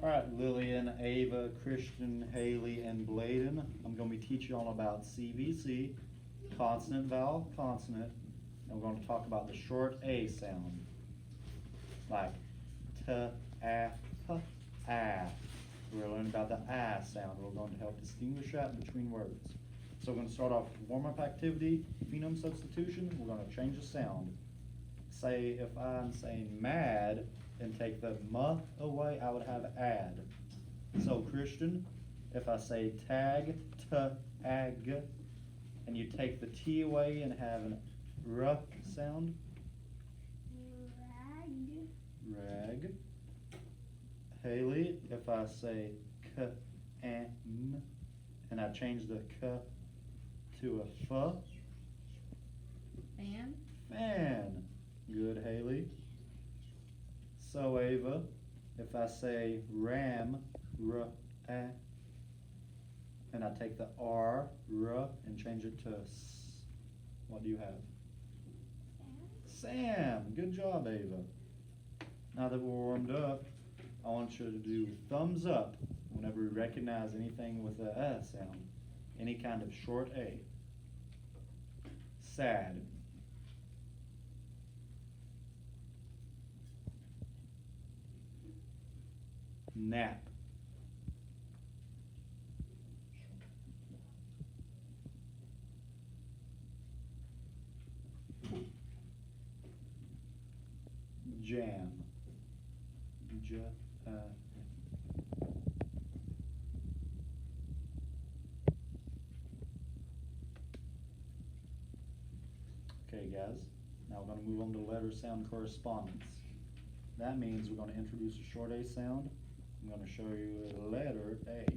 All right, Lillian, Ava, Christian, Haley, and Bladen. I'm going to be teaching you all about CVC, consonant, vowel, consonant. And we're going to talk about the short A sound, like t, a, p, a. We're going to learn about the a sound. We're going to help distinguish that between words. So we're going to start off with warm-up activity, phenome substitution. We're going to change the sound. Say if I'm saying mad and take the m away, I would have add. So Christian, if I say tag, ag, and you take the t away and have an r sound. Rag. Haley, if I say k, n, and I change the k to a f. Fan. Fan. Good, Haley. So Ava, if I say ram, r, a, and I take the r, and change it to s, what do you have? Sam. Good job, Ava. Now that we're warmed up, I want you to do thumbs up whenever you recognize anything with a sound, any kind of short A. Sad. Nap. Jam. Okay, guys, now we're going to move on to letter sound correspondence. That means we're going to introduce a short A sound. I'm going to show you a letter A.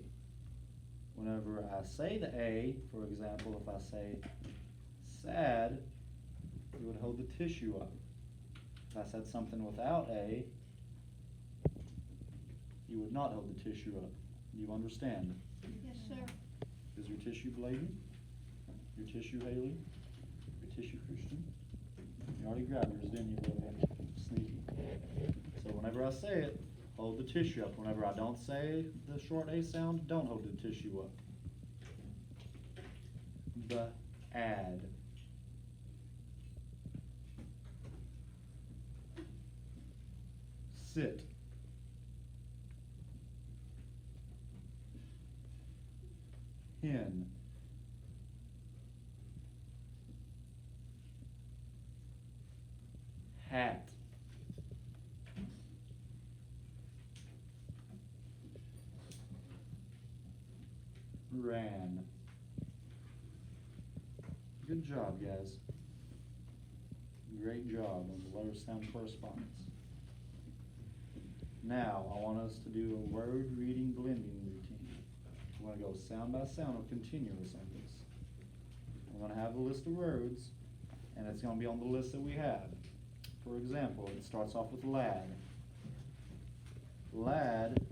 Whenever I say the A, for example, if I say sad, you would hold the tissue up. If I said something without A, you would not hold the tissue up. Do you understand? Yes, sir. Is your tissue Bladen? Your tissue Haley? Your tissue Christian? You already grabbed yours, didn't you, Lillian? Sneaky. So whenever I say it, hold the tissue up. Whenever I don't say the short A sound, don't hold the tissue up. The add. Sit. Hen. Hat. Ran. Good job, guys. Great job on the letter sound correspondence. Now, I want us to do a word reading blending routine. We're going to go sound by sound or continuous on this. We're going to have a list of words, and it's going to be on the list that we have. For example, it starts off with lad. Lad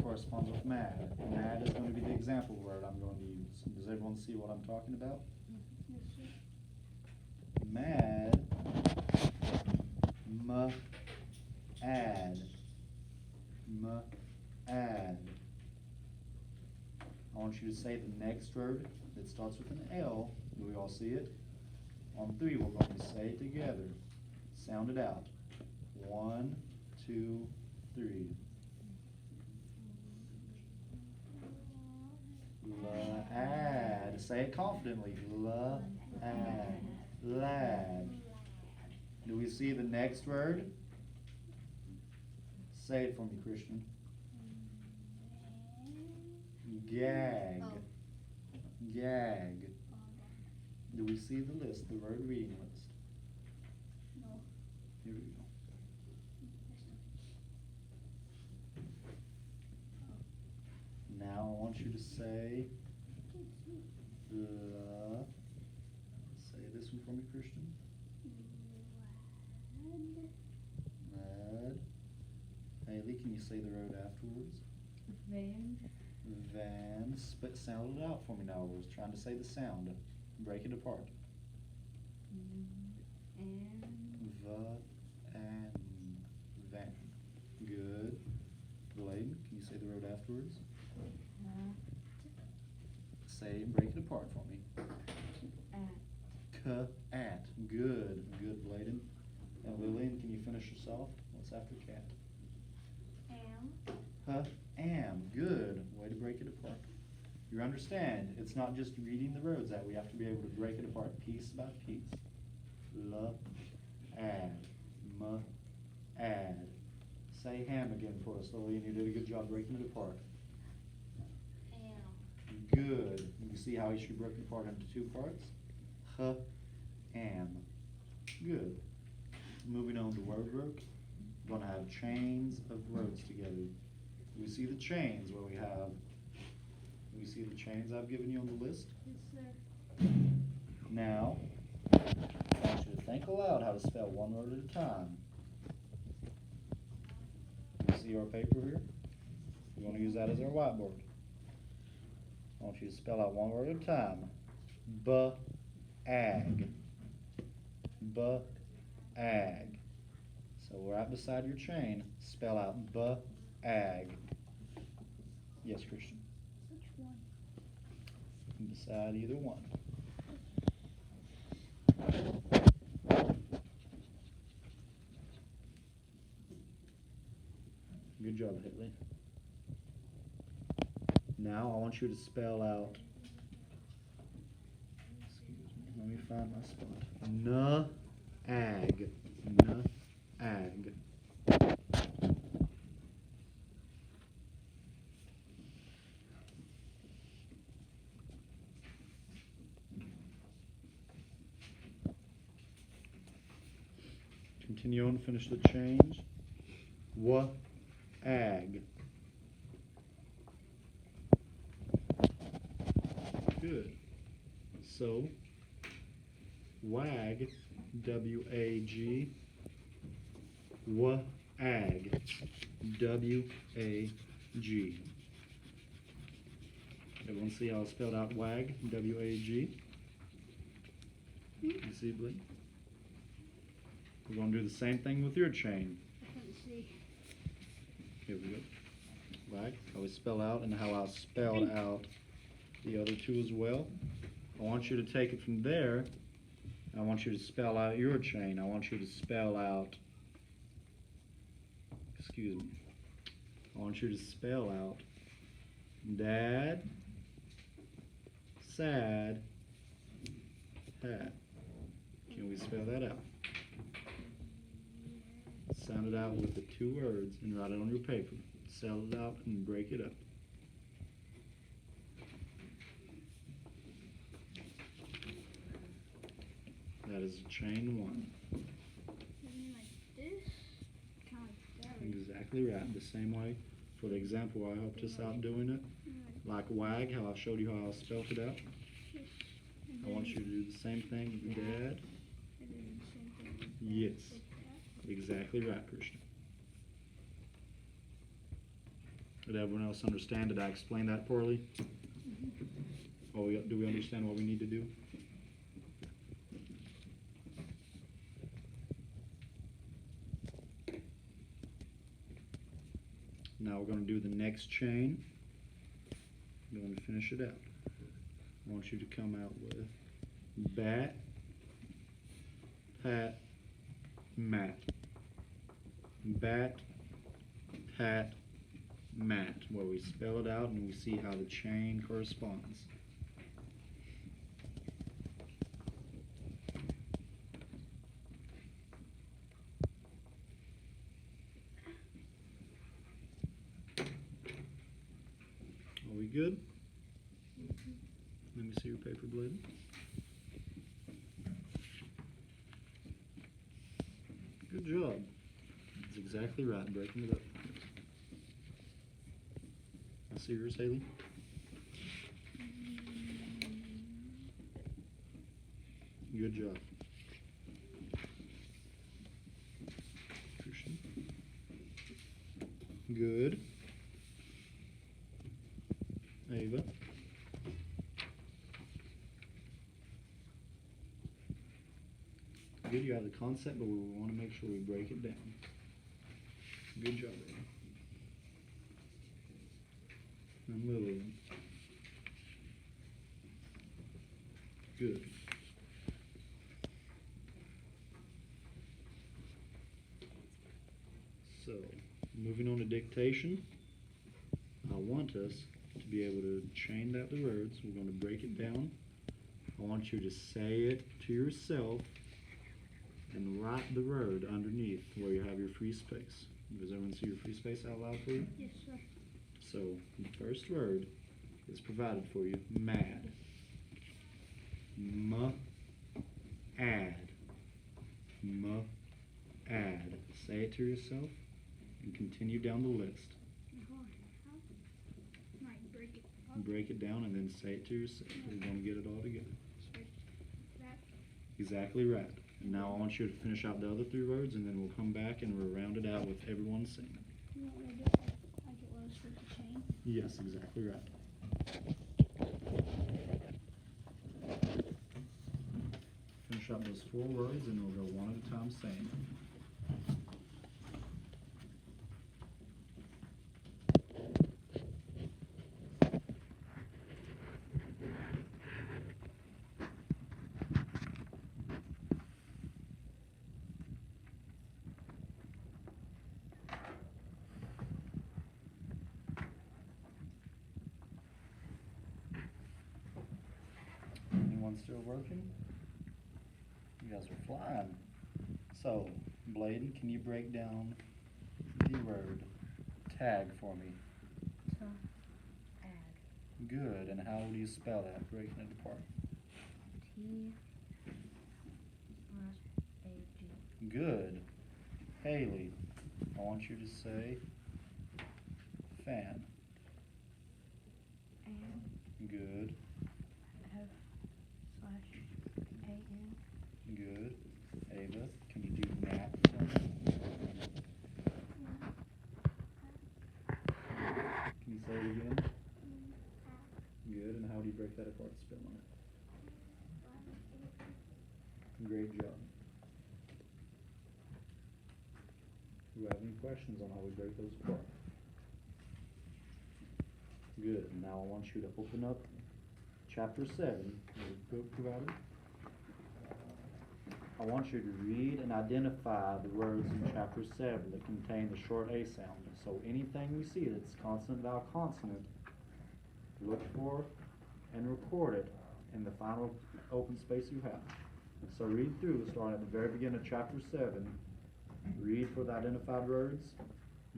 corresponds with mad. Mad is going to be the example word I'm going to use. Does everyone see what I'm talking about? Mad, add, add. I want you to say the next word that starts with an L. Do we all see it? On three, we're going to say it together. Sound it out. 1, 2, 3. Lad. Say it confidently. Lad. Lad. Do we see the next word? Say it for me, Christian. Gag. Gag. Do we see the list, the word reading list? No. Here we go. Now I want you to say say this one for me, Christian. Lad. Haley, can you say the word afterwards? Van. Van. Sound it out for me now. We're trying to say the sound. Break it apart. And. And van. Good. Bladen, can you you say the word afterwards? At. Say, break it apart for me. At. At. Good. Good, Bladen. And Lillian, can you finish yourself? What's after cat? Am. Am. Good. Way to break it apart. You understand, it's not just reading the words that we have to be able to break it apart piece by piece. Add. Add. Say ham again for us, Lillian. You did a good job breaking it apart. Am. Good. You see how she broke it apart into two parts? Am. Good. Moving on to word work. We're gonna have chains of words together. We see the chains where we have. We see the chains I've given you on the list. Yes, sir. Now, I want you to think aloud how to spell one word at a time. You see our paper here? We're going to use that as our whiteboard. I want you to spell out one word at a time. B-ag. B-ag. So right beside your chain, spell out B-ag. Yes, Christian? Which one? Beside either one. Good job, Hitley. Now I want you to spell out, excuse me, let me find my spot. N-ag. N-ag. Continue on, finish the change. W-ag. Good. So, wag, W-A-G, w-ag, W-A-G. Everyone see how I spelled out wag, W-A-G? You see, Blake? We're going to do the same thing with your chain. I couldn't see. Here we go. Wag, how we spell out and how I spelled out the other two as well. I want you to take it from there. I want you to spell out your chain. I want you to spell out, excuse me. I want you to spell out dad, sad, hat. Can we spell that out? Sound it out with the two words and write it on your paper. Spell it out and break it up. That is chain one. Like this? Kind of like that. Exactly right. The same way, for the example, I helped us out doing it. Like wag, how I showed you how I spelled it out. I want you to do the same thing with dad. Yes. Exactly right, Christian. Did everyone else understand? Did I explain that poorly? Oh, do we understand what we need to do? Now we're going to do the next chain. I'm going to finish it out. I want you to come out with bat, pat, mat. Bat, pat, mat, where we spell it out and we see how the chain corresponds. Are we good? Let me see your paper, Blade. Good job. That's exactly right, breaking it up. I see yours, Haley. Good job. Christian. Good. Ava. Good, you have the concept, but we want to make sure we break it down. Good job, Ava. and Lillian. Good. So, moving on to dictation, I want us to be able to chain that to words. We're going to break it down. I want you to say it to yourself and write the word underneath where you have your free space. Does everyone see your free space out loud for you? Yes, sir. So, the first word is provided for you, mad. M-add. M-add. Say it to yourself and continue down the list. Might break it up. Break it down and then say it to yourself. We're going to get it all together. That. Exactly right. And now I want you to finish out the other three words and then we'll come back and we'll round it out with everyone saying it. You want me to do it like it was with the chain? Yes, exactly right. Finish up those 4 words and we'll go one at a time saying it. Anyone still working? You guys are flying. So, Bladen, can you break down the word tag for me? Add. Good. And how do you spell that, breaking it apart? T/A-G. Good. Haley, I want you to say fan. And Good. F/A-N. Good. Ava, can you do nap for me? Can you say it again? Good. And how do you break that apart, spelling it? Great job. Do you have any questions on how we break those apart? Good. Now I want you to open up chapter 7, the book provided. I want you to read and identify the words in chapter 7 that contain the short A sound. So anything you see that's consonant, vowel, consonant, look for and record it in the final open space you have. So read through, starting at the very beginning of chapter 7. Read for the identified words,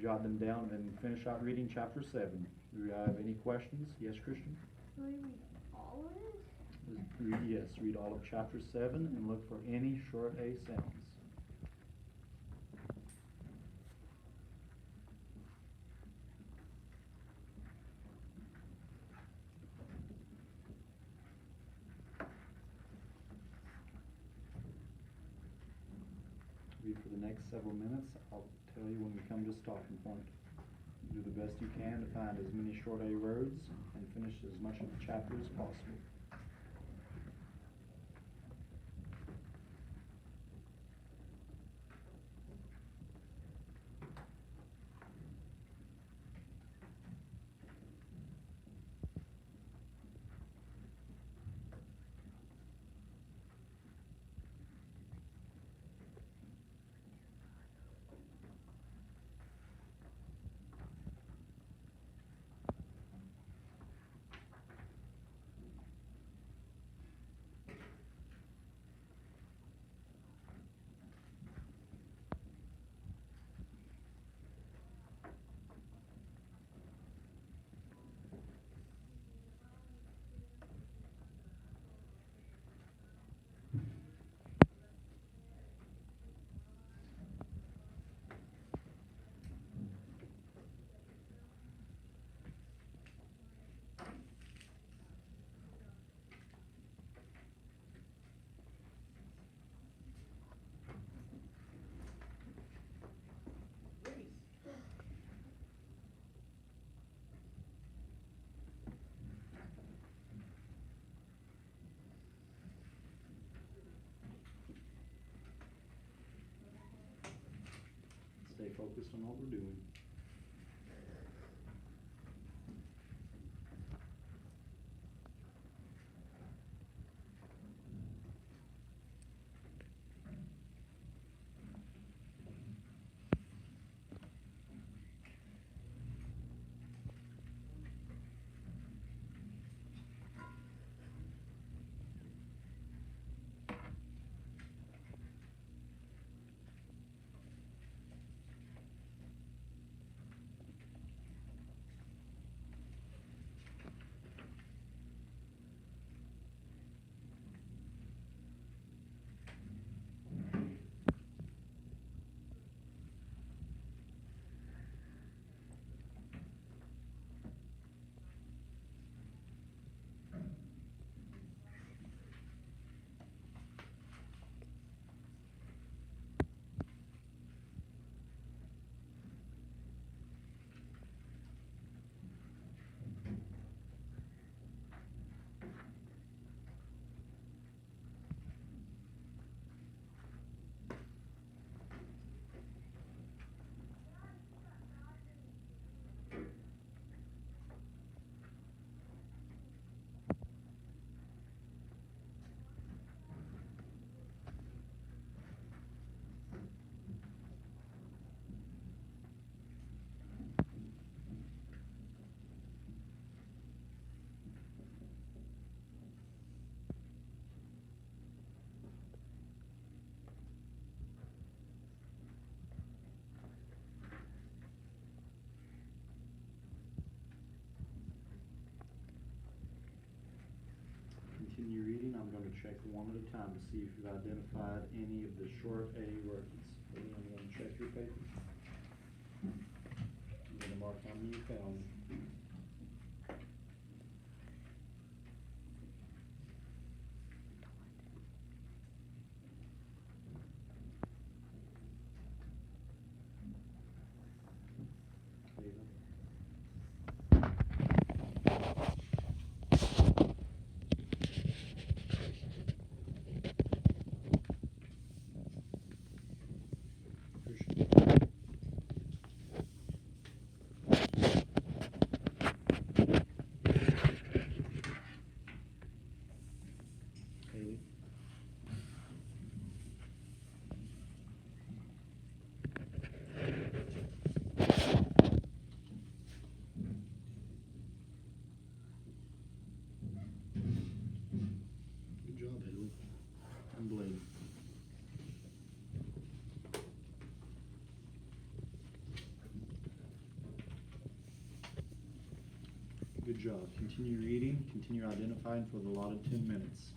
jot them down, and then finish out reading chapter 7. Do you have any questions? Yes, Christian? Will you read all of it? Read all of chapter 7 and look for any short A sounds. Read for the next several minutes. I'll tell you when we come to a stopping point. Do the best you can to find as many short A words and finish as much of the chapter as possible. Stay focused on what we're doing. check one at a time to see if you've identified any of the short A words. Haley, I'm gonna check your paper. I'm gonna mark how many you found. Haley. Christian. Haley. Good job, Haley. And Blade. Good job. Continue reading, continue identifying for the allotted 10 minutes.